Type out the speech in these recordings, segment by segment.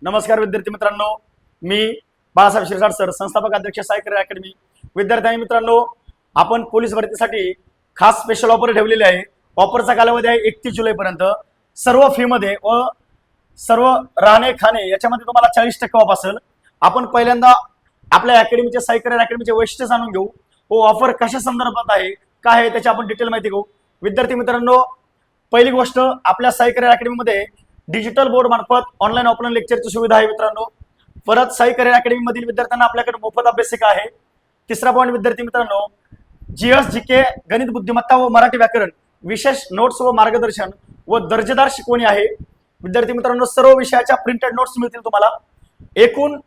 नमस्कार विद्यार्थी मित्रांनो, मी बाळासाहेब शिरसाट सर, संस्थापक अध्यक्ष साई करियर अकॅडमी. विद्यार्थी मित्रांनो, आपण पोलीस भरतीसाठी खास स्पेशल ऑफर ठेवलेली आहे. ऑफरचा कालावधी आहे 31 जुलैपर्यंत. सर्व फी मध्ये व सर्व राहणे खाणे याच्यामध्ये तुम्हाला 40% ऑफ असेल. आपण पहिल्यांदा आपल्या अकॅडमीचे साई करियर अकॅडमीचे वैशिष्ट्य जाणून घेऊ व ऑफर कशा संदर्भात आहे, काय आहे त्याची आपण डिटेल माहिती घेऊ. विद्यार्थी मित्रांनो, पहिली गोष्ट, आपल्या साई करियर अकॅडमीमध्ये डिजिटल बोर्ड मार्फत ऑनलाईन ऑफलाईन लेक्चरची सुविधा आहे मित्रांनो. परत साई करियर अकॅडमी मधील विद्यार्थ्यांना आपल्याकडे मोफत अभ्यासिका आहे. तिसरा पॉईंट विद्यार्थी मित्रांनो, जीएस जीके गणित बुद्धिमत्ता व मराठी व्याकरण विशेष नोट्स व मार्गदर्शन व दर्जेदार शिकवणी आहे. विद्यार्थी मित्रांनो, सर्व विषयाच्या प्रिंटेड नोट्स मिळतील तुम्हाला. एकूण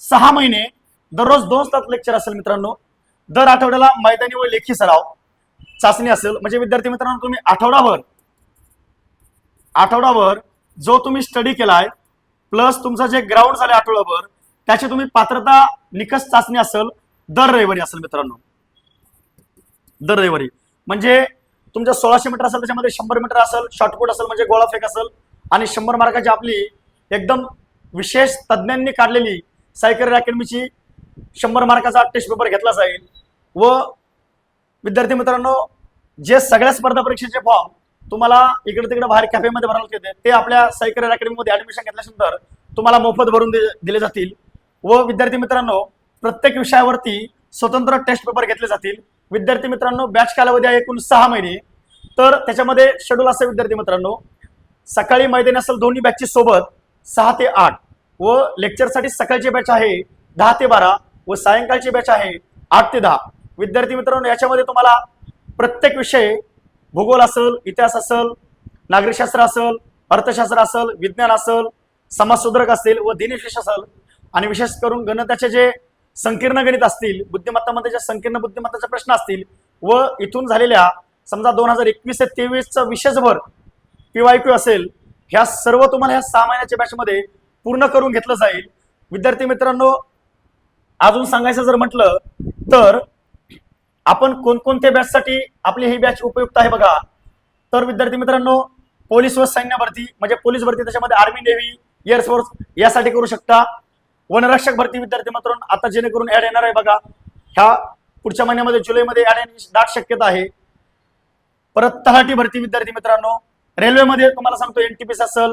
6 महिने दररोज 2 तास लेक्चर असेल मित्रांनो. दर आठवड्याला मैदानी व लेखी सराव चाचणी असेल. म्हणजे विद्यार्थी मित्रांनो, तुम्ही आठवडाभर जो तुम्ही स्टडी केलाय प्लस तुमचा जे ग्राउंड झाले आठवडाभर त्याची तुम्ही पात्रता निकष चाचणी असेल दर रविवारी असेल मित्रांनो. दर रविवारी म्हणजे तुमच्या 1600 मीटर असेल, त्याच्यामध्ये 100 मीटर असेल, शॉर्टपुट असेल म्हणजे गोळाफेक असेल, आणि 100 मार्काची आपली एकदम विशेष तज्ज्ञांनी काढलेली साई करियर अकॅडमीची 100 मार्काचा टेस्ट पेपर घेतला जाईल. व विद्यार्थी मित्रांनो, जे सगळ्या स्पर्धा परीक्षेचे फॉर्म तुम्हाला इकडे तिकडे बाहेर कॅफेमध्ये भरायला येते ते आपल्या साई करियर अकॅडमीमध्ये ऍडमिशन घेतल्यानंतर तुम्हाला मोफत भरून दिले जातील. व विद्यार्थी मित्रांनो, प्रत्येक विषयावरती स्वतंत्र टेस्ट पेपर घेतले जातील. विद्यार्थी मित्रांनो, बॅच कालावधी आहे एकूण 6 महिने. तर त्याच्यामध्ये शेड्यूल असेल विद्यार्थी मित्रांनो, सकाळी मैदानी असेल दोन्ही बॅचची सोबत 6 ते 8 व लेक्चरसाठी सकाळची बॅच आहे 10 ते 12 व सायंकाळची बॅच आहे 8 ते 10. विद्यार्थी मित्रांनो, याच्यामध्ये तुम्हाला प्रत्येक विषय भूगोल असेल, इतिहास असेल, नागरिकशास्त्र असेल, अर्थशास्त्र असेल, विज्ञान असेल, समाजसुधारक असेल व दिनविशेष असेल, आणि विशेष करून गणिताचे जे संकीर्ण गणित असतील, बुद्धिमत्तामध्ये जे संकीर्ण बुद्धिमत्ताचे प्रश्न असतील व इथून झालेल्या समजा 2021 ते 23चा विशेषभर PYQ असेल, ह्या सर्व तुम्हाला ह्या 6 महिन्याच्या बॅचमध्ये पूर्ण करून घेतलं जाईल. विद्यार्थी मित्रांनो, अजून सांगायचं जर म्हटलं तर आपण कोणकोणत्या बॅचसाठी आपली ही बॅच उपयुक्त आहे बघा. तर विद्यार्थी मित्रांनो, पोलीस व सैन्य भरती म्हणजे पोलीस भरती, त्याच्यामध्ये आर्मी, नेव्ही, एअरफोर्स यासाठी करू शकता. वनरक्षक भरती विद्यार्थी मित्रांनो आता जेणेकरून ऍड येणार आहे बघा, ह्या पुढच्या महिन्यामध्ये जुलैमध्ये ऍड येण्याची दाट शक्यता आहे. परत तलाठी भरती विद्यार्थी मित्रांनो, रेल्वेमध्ये तुम्हाला सांगतो NTPC असेल,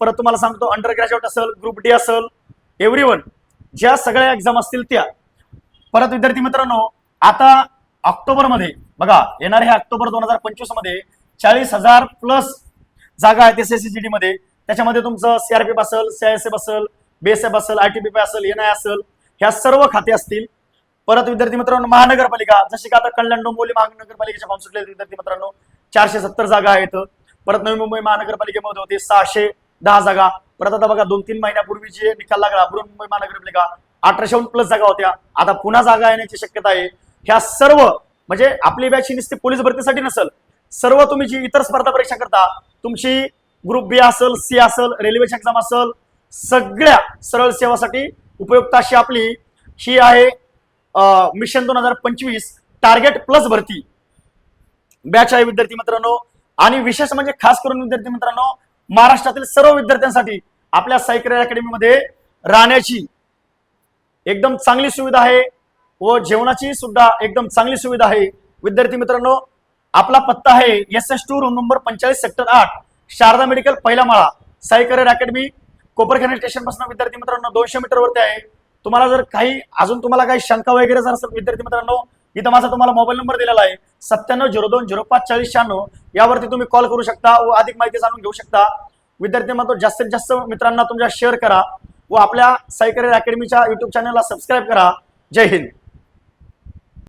परत तुम्हाला सांगतो अंडर ग्रॅज्युएट असेल, ग्रुप D असेल, एव्हरीवन ज्या सगळ्या एक्झाम असतील त्या. परत विद्यार्थी मित्रांनो, आता ऑक्टोबरमध्ये बघा येणार, हे ऑक्टोबर 2025 मध्ये 40,000 प्लस जागा आहेत SSCGD मध्ये. त्याच्यामध्ये तुमचं CRPF असेल, CISF असेल, BSF असेल, ITBP असेल, NI असेल, ह्या सर्व खाते असतील. परत विद्यार्थी मित्रांनो, महानगरपालिका जशी का आता कल्याण डोंबिवली महानगरपालिकेच्या फॉर्म सुटले विद्यार्थी मित्रांनो 470 जागा आहेत. परत नवी मुंबई महानगरपालिकेमध्ये होते 610 जागा. परत आता बघा 2-3 महिन्यापूर्वी जे निकाल लागला बृहन्मुंबई महानगरपालिका 1800 प्लस जागा होत्या, आता पुन्हा जागा येण्याची शक्यता आहे. ह्या सर्व म्हणजे आपली बॅच ही नुसती पोलीस भरतीसाठी नसेल, सर्व तुम्ही जी इतर स्पर्धा परीक्षा करता, तुमची ग्रुप B असेल, C असेल, रेल्वेची एक्झाम असेल, सगळ्या सरळ सेवासाठी उपयुक्त अशी आपली ही आहे मिशन 2025 टार्गेट प्लस भरती बॅच आहे विद्यार्थी मित्रांनो. आणि विशेष म्हणजे खास करून विद्यार्थी मित्रांनो, महाराष्ट्रातील सर्व विद्यार्थ्यांसाठी आपल्या साई करियर अकॅडमीमध्ये राहण्याची एकदम चांगली सुविधा आहे व जेवणाची सुद्धा एकदम चांगली सुविधा आहे. विद्यार्थी मित्रांनो, आपला पत्ता आहे SS2 room number 45 sector 8 Sharda medical पहिला माळा, Sai career academy, Koparkhairane station पासून विद्यार्थी मित्रांनो 200 मीटर वरती आहे. तुम्हाला जर काही अजून तुम्हाला काही शंका वगैरे जर असेल विद्यार्थी मित्रांनो, इथं माझा तुम्हाला मोबाईल नंबर दिलेला आहे 9702054096, यावरती तुम्ही कॉल करू शकता व अधिक माहिती जाणून घेऊ शकता. विद्यार्थी मित्रांनो, जास्तीत जास्त मित्रांना तुमच्या शेअर करा व आपल्या साई करियर अकॅडमीच्या YouTube चॅनलला सबस्क्राईब करा. जय हिंद.